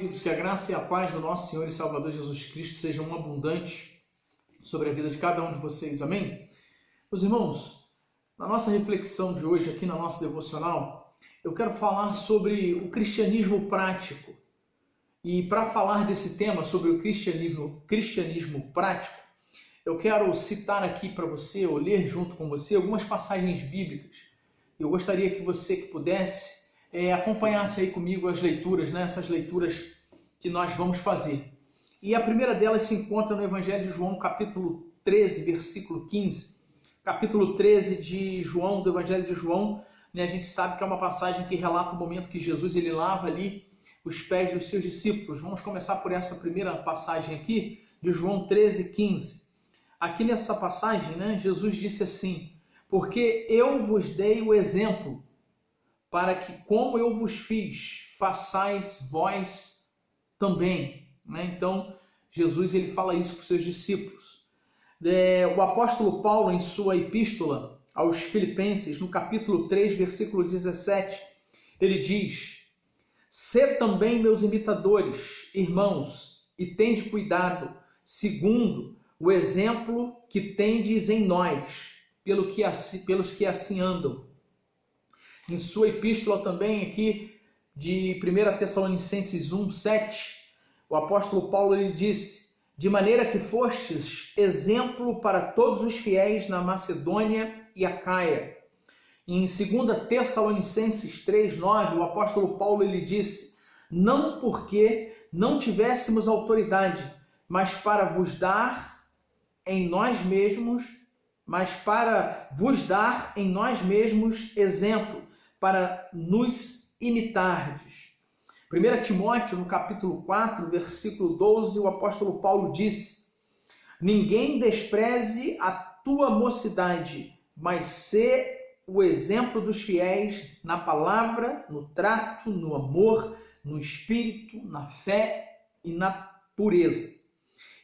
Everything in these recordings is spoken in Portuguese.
queridos, que a graça e a paz do nosso Senhor e Salvador Jesus Cristo sejam abundantes sobre a vida de cada um de vocês, amém? Meus irmãos, na nossa reflexão de hoje aqui na nossa devocional, eu quero falar sobre o cristianismo prático. E para falar desse tema, sobre o cristianismo prático, eu quero citar aqui para você, ou ler junto com você, algumas passagens bíblicas. Eu gostaria que você que pudesse acompanhasse aí comigo as leituras, né? Essas leituras que nós vamos fazer. E a primeira delas se encontra no Evangelho de João, capítulo 13, versículo 15. Capítulo 13 de João, do Evangelho de João, né? A gente sabe que é uma passagem que relata o momento que Jesus ele lava ali os pés dos seus discípulos. Vamos começar por essa primeira passagem aqui, de João 13, 15. Aqui nessa passagem, né, Jesus disse assim: porque eu vos dei o exemplo, para que, como eu vos fiz, façais vós também. Né? Então, Jesus ele fala isso para os seus discípulos. O apóstolo Paulo, em sua epístola aos Filipenses, no capítulo 3, versículo 17, ele diz: sede também meus imitadores, irmãos, e tende cuidado, segundo o exemplo que tendes em nós, pelos que assim andam. Em sua epístola também aqui de 1 Tessalonicenses 1, 7, o apóstolo Paulo ele disse: de maneira que fostes exemplo para todos os fiéis na Macedônia e Acaia. Em 2 Tessalonicenses 3, 9, o apóstolo Paulo ele disse: não porque não tivéssemos autoridade, mas para vos dar em nós mesmos, exemplo, para nos imitardes. 1 Timóteo, no capítulo 4, versículo 12, o apóstolo Paulo disse: ninguém despreze a tua mocidade, mas sê o exemplo dos fiéis na palavra, no trato, no amor, no espírito, na fé e na pureza.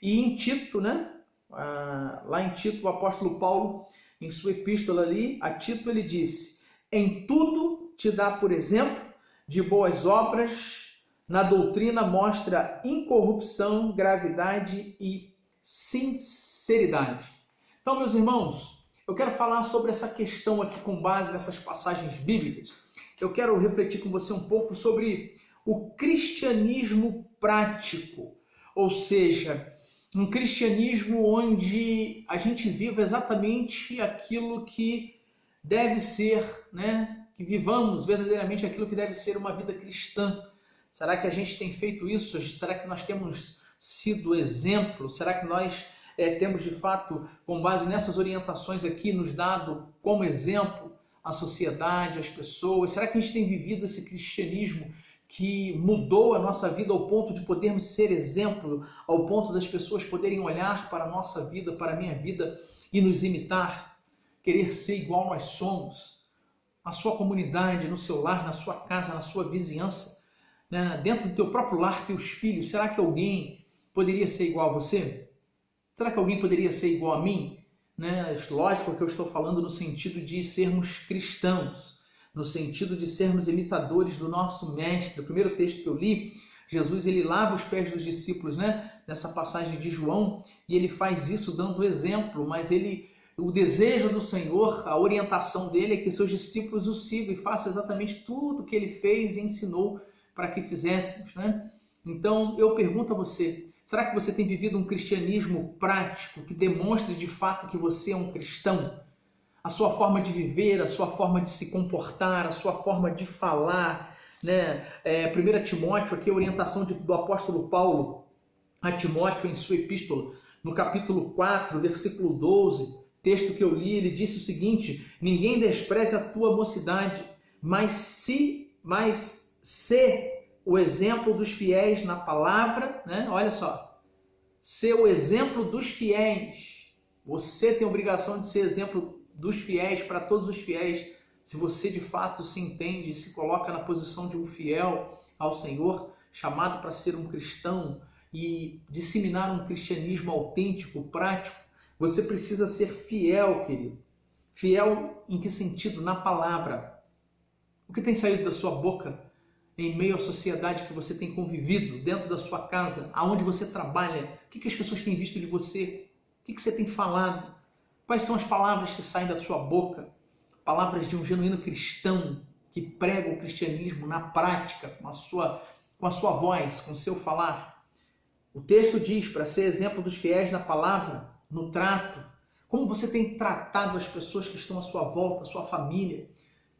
E em Tito, né? Lá em Tito, o apóstolo Paulo, em sua epístola ali, a Tito ele disse: em tudo te dá por exemplo de boas obras, na doutrina mostra incorrupção, gravidade e sinceridade. Então, meus irmãos, eu quero falar sobre essa questão aqui com base nessas passagens bíblicas. Eu quero refletir com você um pouco sobre o cristianismo prático, ou seja, um cristianismo onde a gente viva exatamente aquilo que deve ser, né? Que vivamos verdadeiramente aquilo que deve ser uma vida cristã. Será que a gente tem feito isso? Será que nós temos sido exemplo? Será que nós temos de fato, com base nessas orientações aqui, nos dado como exemplo a sociedade, as pessoas? Será que a gente tem vivido esse cristianismo que mudou a nossa vida ao ponto de podermos ser exemplo, ao ponto das pessoas poderem olhar para a nossa vida, para a minha vida e nos imitar, querer ser igual nós somos? Na sua comunidade, no seu lar, na sua casa, na sua vizinhança, né? Dentro do teu próprio lar, teus filhos, será que alguém poderia ser igual a você? Será que alguém poderia ser igual a mim? Né? Lógico que eu estou falando no sentido de sermos cristãos, no sentido de sermos imitadores do nosso mestre. O primeiro texto que eu li, Jesus ele lava os pés dos discípulos, né? Nessa passagem de João, e ele faz isso dando exemplo, mas o desejo do Senhor, a orientação dele é que seus discípulos o sigam e façam exatamente tudo que ele fez e ensinou para que fizéssemos, né? Então eu pergunto a você: será que você tem vivido um cristianismo prático que demonstre de fato que você é um cristão? A sua forma de viver, a sua forma de se comportar, a sua forma de falar, né? 1 Timóteo, aqui a orientação do apóstolo Paulo a Timóteo em sua epístola, no capítulo 4, versículo 12, texto que eu li, ele disse o seguinte: ninguém despreze a tua mocidade, mas sê o exemplo dos fiéis na palavra, né? Olha só, ser o exemplo dos fiéis. Você tem a obrigação de ser exemplo dos fiéis, para todos os fiéis. Se você de fato se entende, se coloca na posição de um fiel ao Senhor, chamado para ser um cristão e disseminar um cristianismo autêntico, prático, você precisa ser fiel, querido. Fiel em que sentido? Na palavra. O que tem saído da sua boca em meio à sociedade que você tem convivido, dentro da sua casa, aonde você trabalha? O que as pessoas têm visto de você? O que você tem falado? Quais são as palavras que saem da sua boca? Palavras de um genuíno cristão que prega o cristianismo na prática, com a sua voz, com o seu falar. O texto diz para ser exemplo dos fiéis na palavra, no trato. Como você tem tratado as pessoas que estão à sua volta, a sua família?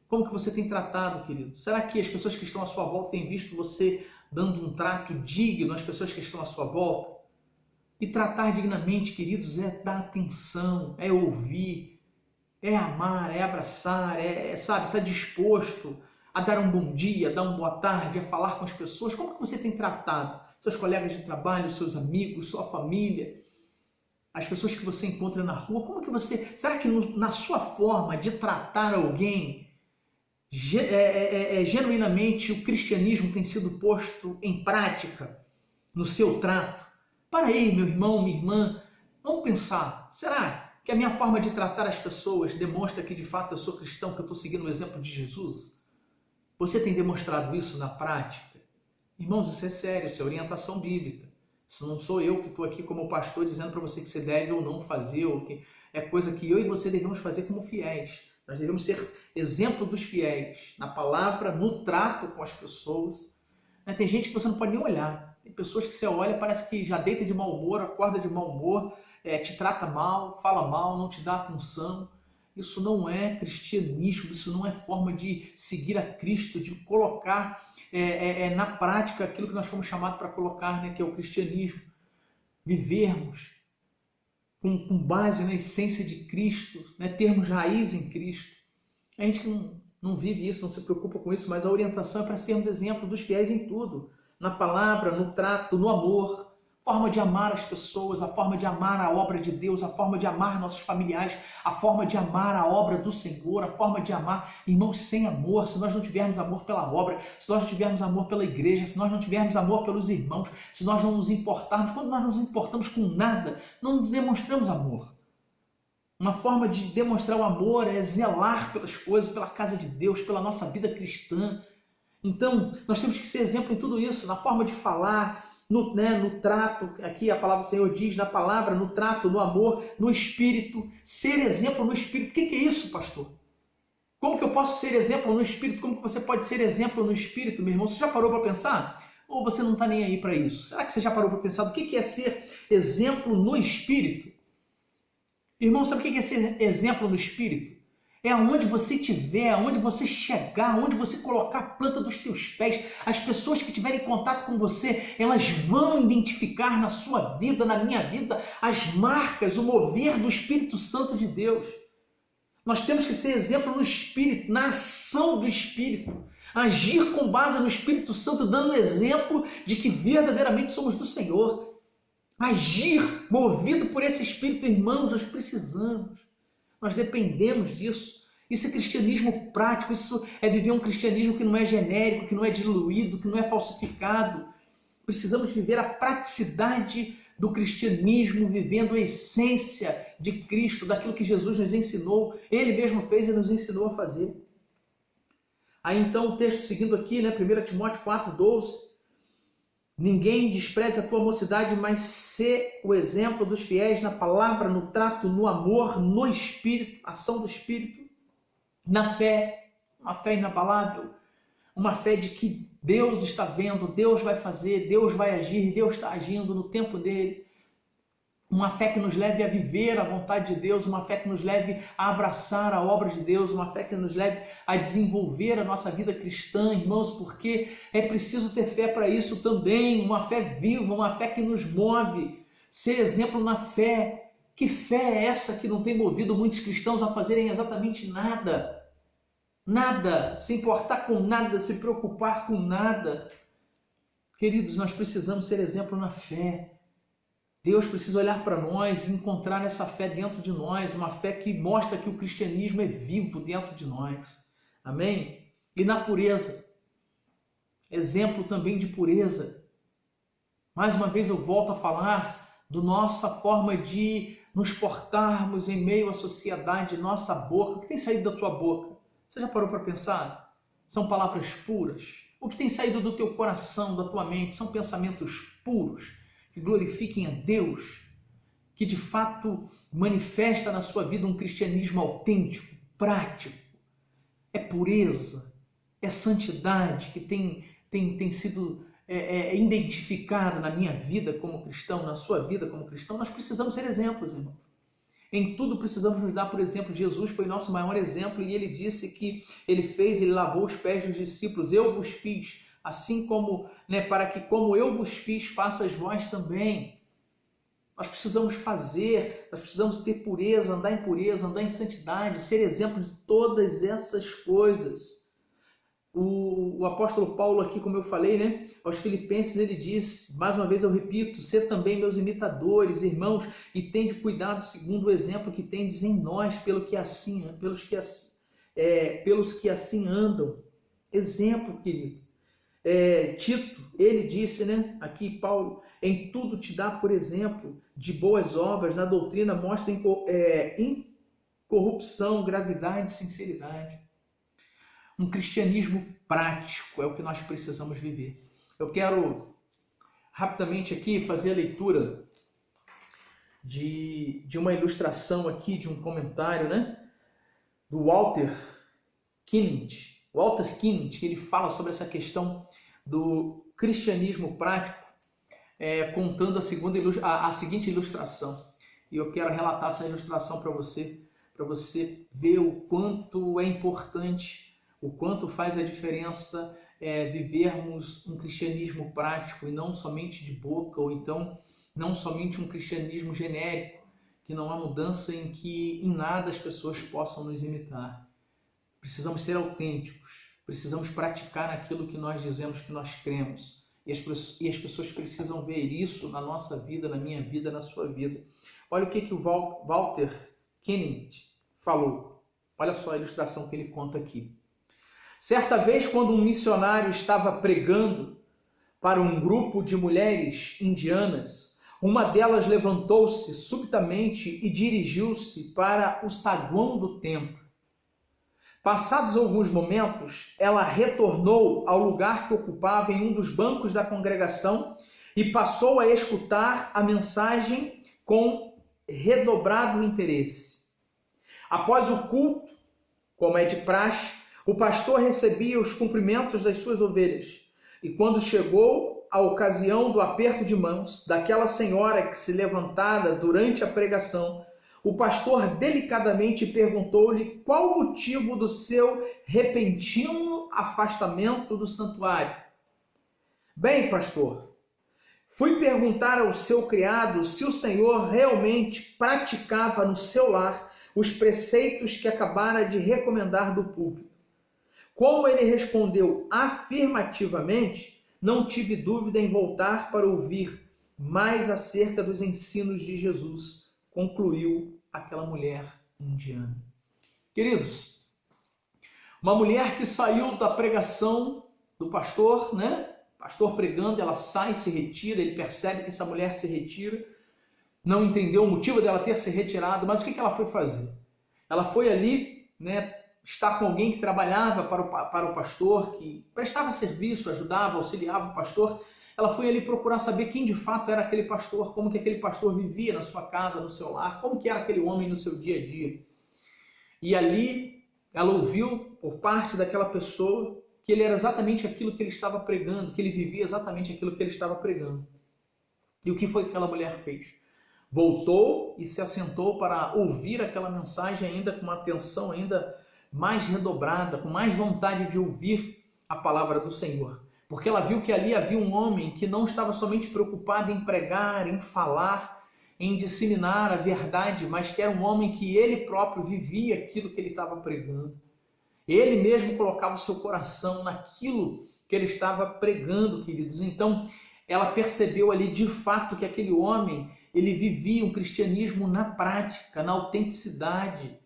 Como que você tem tratado, querido? Será que as pessoas que estão à sua volta têm visto você dando um trato digno às pessoas que estão à sua volta? E tratar dignamente, queridos, é dar atenção, é ouvir, é amar, é abraçar, sabe, estar disposto a dar um bom dia, a dar uma boa tarde, a falar com as pessoas. Como que você tem tratado seus colegas de trabalho, seus amigos, sua família, as pessoas que você encontra na rua? Como que você... Será que na sua forma de tratar alguém, genuinamente o cristianismo tem sido posto em prática no seu trato? Para aí, meu irmão, minha irmã, vamos pensar, será que a minha forma de tratar as pessoas demonstra que de fato eu sou cristão, que eu estou seguindo o exemplo de Jesus? Você tem demonstrado isso na prática? Irmãos, isso é sério, isso é orientação bíblica. Isso não sou eu que estou aqui como pastor dizendo para você que você deve ou não fazer, ou que é coisa que eu e você devemos fazer como fiéis. Nós devemos ser exemplo dos fiéis, na palavra, no trato com as pessoas. Tem gente que você não pode nem olhar. Tem pessoas que você olha, parece que já deita de mau humor, acorda de mau humor, te trata mal, fala mal, não te dá atenção. Isso não é cristianismo, isso não é forma de seguir a Cristo, de colocar na prática aquilo que nós fomos chamados para colocar, né, que é o cristianismo. Vivermos com base na essência de Cristo, né, termos raiz em Cristo. A gente não vive isso, não se preocupa com isso, mas a orientação é para sermos exemplo dos fiéis em tudo. Na palavra, no trato, no amor, forma de amar as pessoas, a forma de amar a obra de Deus, a forma de amar nossos familiares, a forma de amar a obra do Senhor, a forma de amar, irmãos, sem amor, se nós não tivermos amor pela obra, se nós não tivermos amor pela igreja, se nós não tivermos amor pelos irmãos, se nós não nos importarmos, quando nós nos importamos com nada, não demonstramos amor. Uma forma de demonstrar o amor é zelar pelas coisas, pela casa de Deus, pela nossa vida cristã. Então, nós temos que ser exemplo em tudo isso, na forma de falar, no trato, aqui a palavra do Senhor diz, na palavra, no trato, no amor, no espírito, ser exemplo no espírito. O que é isso, pastor? Como que eu posso ser exemplo no espírito? Como que você pode ser exemplo no espírito, meu irmão? Você já parou para pensar? Ou você não está nem aí para isso? Será que você já parou para pensar do que é ser exemplo no espírito? Irmão, sabe o que é ser exemplo no espírito? É aonde você estiver, aonde você chegar, aonde você colocar a planta dos teus pés. As pessoas que tiverem contato com você, elas vão identificar na sua vida, na minha vida, as marcas, o mover do Espírito Santo de Deus. Nós temos que ser exemplo no Espírito, na ação do Espírito. Agir com base no Espírito Santo, dando exemplo de que verdadeiramente somos do Senhor. Agir movido por esse Espírito, irmãos, nós precisamos. Nós dependemos disso. Isso é cristianismo prático, isso é viver um cristianismo que não é genérico, que não é diluído, que não é falsificado. Precisamos viver a praticidade do cristianismo, vivendo a essência de Cristo, daquilo que Jesus nos ensinou, Ele mesmo fez e nos ensinou a fazer. Aí então o texto seguindo aqui, né, 1 Timóteo 4,12, ninguém despreze a tua mocidade, mas sê o exemplo dos fiéis na palavra, no trato, no amor, no Espírito, ação do Espírito, na fé, uma fé inabalável, uma fé de que Deus está vendo, Deus vai fazer, Deus vai agir, Deus está agindo no tempo dele. Uma fé que nos leve a viver a vontade de Deus, uma fé que nos leve a abraçar a obra de Deus, uma fé que nos leve a desenvolver a nossa vida cristã, irmãos, porque é preciso ter fé para isso também, uma fé viva, uma fé que nos move, ser exemplo na fé. Que fé é essa que não tem movido muitos cristãos a fazerem exatamente nada? Nada, se importar com nada, se preocupar com nada. Queridos, nós precisamos ser exemplo na fé. Deus precisa olhar para nós e encontrar essa fé dentro de nós, uma fé que mostra que o cristianismo é vivo dentro de nós. Amém? E na pureza, exemplo também de pureza. Mais uma vez eu volto a falar da nossa forma de nos portarmos em meio à sociedade, nossa boca. O que tem saído da tua boca? Você já parou para pensar? São palavras puras? O que tem saído do teu coração, da tua mente, são pensamentos puros, que glorifiquem a Deus, que de fato manifesta na sua vida um cristianismo autêntico, prático. É pureza, é santidade que tem sido identificada na minha vida como cristão, na sua vida como cristão. Nós precisamos ser exemplos, irmão. Em tudo precisamos nos dar por exemplo. Jesus foi nosso maior exemplo e ele disse que ele lavou os pés dos discípulos. Eu vos fiz, assim como, para que como eu vos fiz, faças vós também. Nós precisamos fazer, nós precisamos ter pureza, andar em santidade, ser exemplo de todas essas coisas. O apóstolo Paulo aqui, como eu falei, aos Filipenses ele diz, mais uma vez eu repito, sede também meus imitadores, irmãos, e tende cuidado segundo o exemplo que tendes em nós, pelos que assim andam. Exemplo, querido. Tito, ele disse, aqui Paulo, em tudo te dá por exemplo de boas obras, na doutrina mostra incorrupção, gravidade e sinceridade. Um cristianismo prático é o que nós precisamos viver. Eu quero rapidamente aqui fazer a leitura de uma ilustração aqui, de um comentário, do Walter Kinnett. Walter Kinnett, que ele fala sobre essa questão do cristianismo prático, contando a seguinte ilustração. E eu quero relatar essa ilustração para você ver o quanto é importante, o quanto faz a diferença vivermos um cristianismo prático e não somente de boca, ou então não somente um cristianismo genérico, que não há mudança em nada as pessoas possam nos imitar. Precisamos ser autênticos, precisamos praticar aquilo que nós dizemos que nós cremos. E as pessoas precisam ver isso na nossa vida, na minha vida, na sua vida. Olha o que o Walter Kinnett falou. Olha só a ilustração que ele conta aqui. Certa vez, quando um missionário estava pregando para um grupo de mulheres indianas, uma delas levantou-se subitamente e dirigiu-se para o saguão do templo. Passados alguns momentos, ela retornou ao lugar que ocupava em um dos bancos da congregação e passou a escutar a mensagem com redobrado interesse. Após o culto, como é de praxe, o pastor recebia os cumprimentos das suas ovelhas. E quando chegou a ocasião do aperto de mãos daquela senhora que se levantara durante a pregação, o pastor delicadamente perguntou-lhe qual o motivo do seu repentino afastamento do santuário. Bem, pastor, fui perguntar ao seu criado se o senhor realmente praticava no seu lar os preceitos que acabara de recomendar do púlpito. Como ele respondeu afirmativamente, não tive dúvida em voltar para ouvir mais acerca dos ensinos de Jesus, concluiu aquela mulher indiana. Queridos, uma mulher que saiu da pregação do pastor, pastor pregando, ela sai, se retira, ele percebe que essa mulher se retira, não entendeu o motivo dela ter se retirado, mas o que ela foi fazer? Ela foi ali, estar com alguém que trabalhava para o pastor, que prestava serviço, ajudava, auxiliava o pastor. Ela foi ali procurar saber quem de fato era aquele pastor, como que aquele pastor vivia na sua casa, no seu lar, como que era aquele homem no seu dia a dia. E ali ela ouviu por parte daquela pessoa que ele era exatamente aquilo que ele estava pregando, que ele vivia exatamente aquilo que ele estava pregando. E o que foi que aquela mulher fez? Voltou e se assentou para ouvir aquela mensagem ainda com uma atenção ainda mais redobrada, com mais vontade de ouvir a palavra do Senhor. Porque ela viu que ali havia um homem que não estava somente preocupado em pregar, em falar, em disseminar a verdade, mas que era um homem que ele próprio vivia aquilo que ele estava pregando. Ele mesmo colocava o seu coração naquilo que ele estava pregando, queridos. Então, ela percebeu ali de fato que aquele homem, ele vivia um cristianismo na prática, na autenticidade.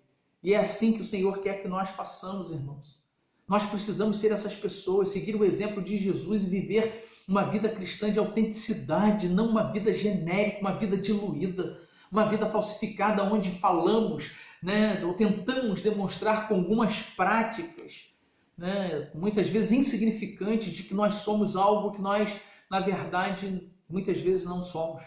E é assim que o Senhor quer que nós façamos, irmãos. Nós precisamos ser essas pessoas, seguir o exemplo de Jesus e viver uma vida cristã de autenticidade, não uma vida genérica, uma vida diluída, uma vida falsificada onde falamos, ou tentamos demonstrar com algumas práticas, né, muitas vezes insignificantes, de que nós somos algo que nós, na verdade, muitas vezes não somos.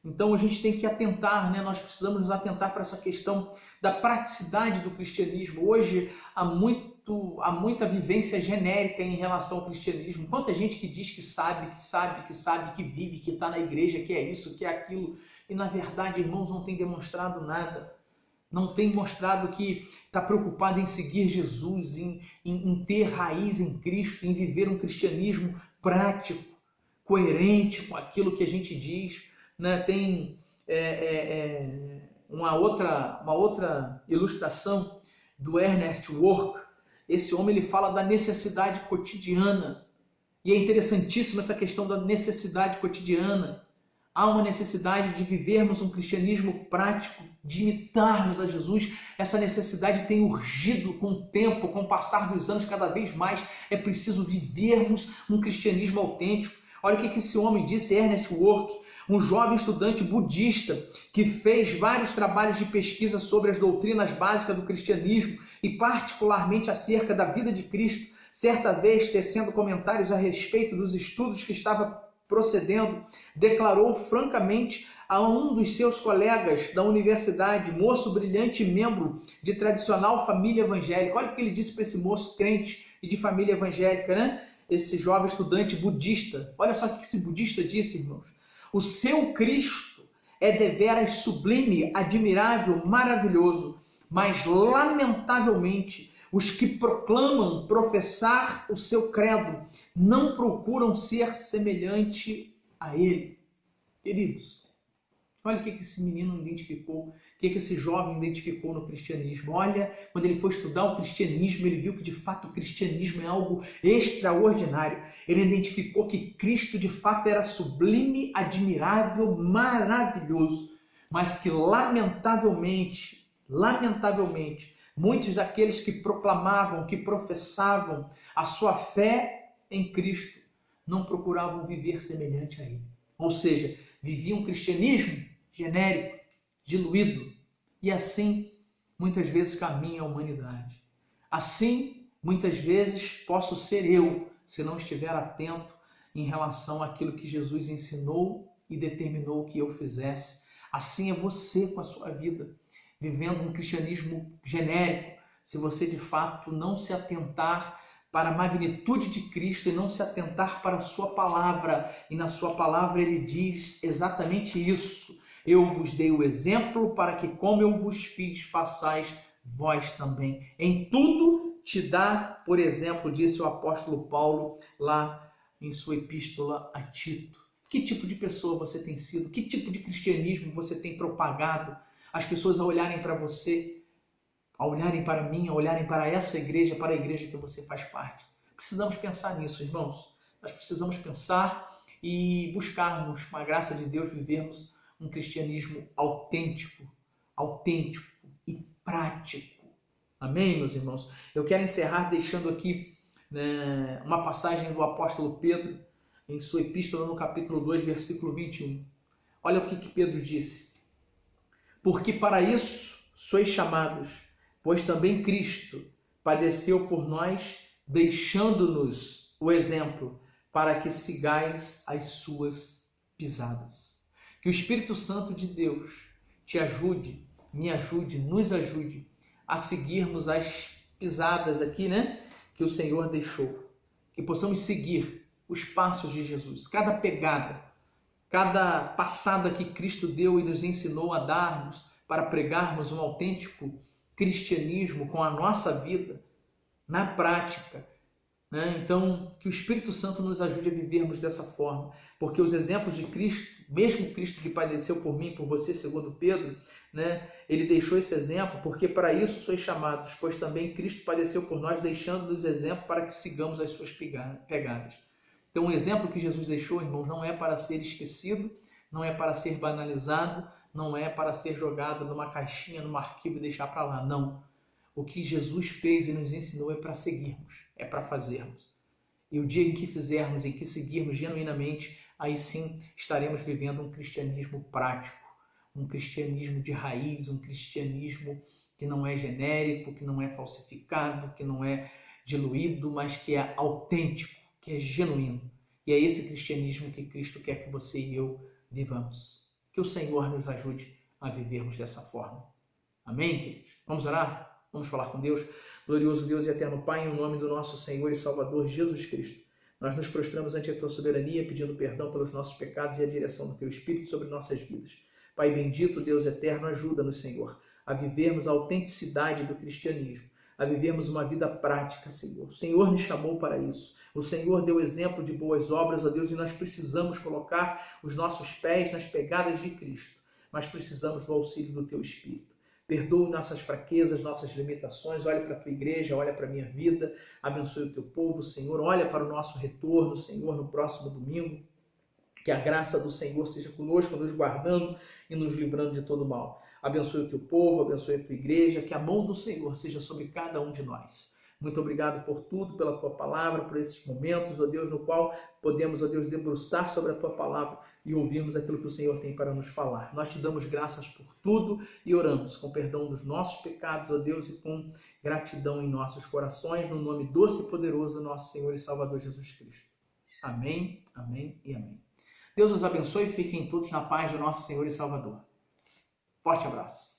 Então a gente tem que atentar, né? Nós precisamos nos atentar para essa questão da praticidade do cristianismo. Hoje há muita vivência genérica em relação ao cristianismo. Quanta gente que diz que sabe, que vive, que está na igreja, que é isso, que é aquilo. E na verdade, irmãos, não tem demonstrado nada. Não tem mostrado que está preocupado em seguir Jesus, em ter raiz em Cristo, em viver um cristianismo prático, coerente com aquilo que a gente diz. Né? Tem uma outra ilustração do Ernest Work. Esse homem ele fala da necessidade cotidiana. E é interessantíssima essa questão da necessidade cotidiana. Há uma necessidade de vivermos um cristianismo prático, de imitarmos a Jesus. Essa necessidade tem urgido com o tempo, com o passar dos anos, cada vez mais. É preciso vivermos um cristianismo autêntico. Olha o que esse homem disse, Ernest Work, um jovem estudante budista que fez vários trabalhos de pesquisa sobre as doutrinas básicas do cristianismo e particularmente acerca da vida de Cristo. Certa vez, tecendo comentários a respeito dos estudos que estava procedendo, declarou francamente a um dos seus colegas da universidade, moço brilhante e membro de tradicional família evangélica. Olha o que ele disse para esse moço crente e de família evangélica, né? Esse jovem estudante budista. Olha só o que esse budista disse, irmãos. O seu Cristo é deveras sublime, admirável, maravilhoso, mas lamentavelmente os que proclamam professar o seu credo não procuram ser semelhante a ele. Queridos, olha o que esse menino identificou, o que esse jovem identificou no cristianismo. Olha, quando ele foi estudar o cristianismo, ele viu que de fato o cristianismo é algo extraordinário. Ele identificou que Cristo de fato era sublime, admirável, maravilhoso, mas que lamentavelmente, muitos daqueles que proclamavam, que professavam a sua fé em Cristo, não procuravam viver semelhante a ele. Ou seja, viviam um cristianismo genérico, diluído, e assim muitas vezes caminha a humanidade. Assim, muitas vezes posso ser eu, se não estiver atento em relação àquilo que Jesus ensinou e determinou que eu fizesse. Assim é você com a sua vida, vivendo um cristianismo genérico, se você de fato não se atentar para a magnitude de Cristo e não se atentar para a sua palavra. E na sua palavra ele diz exatamente isso. Eu vos dei o exemplo para que, como eu vos fiz, façais vós também. Em tudo te dá, por exemplo, disse o apóstolo Paulo lá em sua epístola a Tito. Que tipo de pessoa você tem sido? Que tipo de cristianismo você tem propagado? As pessoas a olharem para você, a olharem para mim, a olharem para essa igreja, para a igreja que você faz parte. Precisamos pensar nisso, irmãos. Nós precisamos pensar e buscarmos, com a graça de Deus, vivermos um cristianismo autêntico e prático. Amém, meus irmãos? Eu quero encerrar deixando aqui, né, uma passagem do apóstolo Pedro, em sua epístola no capítulo 2, versículo 21. Olha o que Pedro disse. Porque para isso sois chamados, pois também Cristo padeceu por nós, deixando-nos o exemplo, para que sigais as suas pisadas. Que o Espírito Santo de Deus te ajude, me ajude, nos ajude a seguirmos as pisadas aqui, né, que o Senhor deixou. Que possamos seguir os passos de Jesus, cada pegada, cada passada que Cristo deu e nos ensinou a darmos para pregarmos um autêntico cristianismo com a nossa vida, na prática, né? Então, que o Espírito Santo nos ajude a vivermos dessa forma, porque os exemplos de Cristo, mesmo Cristo que padeceu por mim, por você, segundo Pedro, né? Ele deixou esse exemplo, porque para isso sois chamados, pois também Cristo padeceu por nós, deixando-nos exemplo para que sigamos as suas pegadas. Então, o exemplo que Jesus deixou, irmãos, não é para ser esquecido, não é para ser banalizado, não é para ser jogado numa caixinha, num arquivo e deixar para lá, não. O que Jesus fez e nos ensinou é para seguirmos, é para fazermos. E o dia em que fizermos, em que seguirmos genuinamente, aí sim estaremos vivendo um cristianismo prático, um cristianismo de raiz, um cristianismo que não é genérico, que não é falsificado, que não é diluído, mas que é autêntico, que é genuíno. E é esse cristianismo que Cristo quer que você e eu vivamos. Que o Senhor nos ajude a vivermos dessa forma. Amém, queridos? Vamos orar? Vamos falar com Deus? Glorioso Deus e eterno Pai, em nome do nosso Senhor e Salvador Jesus Cristo, nós nos prostramos ante a Tua soberania, pedindo perdão pelos nossos pecados e a direção do Teu Espírito sobre nossas vidas. Pai bendito, Deus eterno, ajuda-nos, Senhor, a vivermos a autenticidade do cristianismo, a vivermos uma vida prática, Senhor. O Senhor nos chamou para isso. O Senhor deu exemplo de boas obras, ó Deus, e nós precisamos colocar os nossos pés nas pegadas de Cristo, mas precisamos do auxílio do Teu Espírito. Perdoe nossas fraquezas, nossas limitações, olha para a Tua igreja, olha para a minha vida, abençoe o Teu povo, Senhor, olha para o nosso retorno, Senhor, no próximo domingo, que a graça do Senhor seja conosco, nos guardando e nos livrando de todo mal. Abençoe o Teu povo, abençoe a Tua igreja, que a mão do Senhor seja sobre cada um de nós. Muito obrigado por tudo, pela Tua palavra, por esses momentos, ó Deus, no qual podemos, ó Deus, debruçar sobre a Tua palavra e ouvirmos aquilo que o Senhor tem para nos falar. Nós Te damos graças por tudo e oramos com perdão dos nossos pecados, ó Deus, e com gratidão em nossos corações, no nome doce e poderoso do nosso Senhor e Salvador Jesus Cristo. Amém, amém e amém. Deus os abençoe e fiquem todos na paz do nosso Senhor e Salvador. Forte abraço.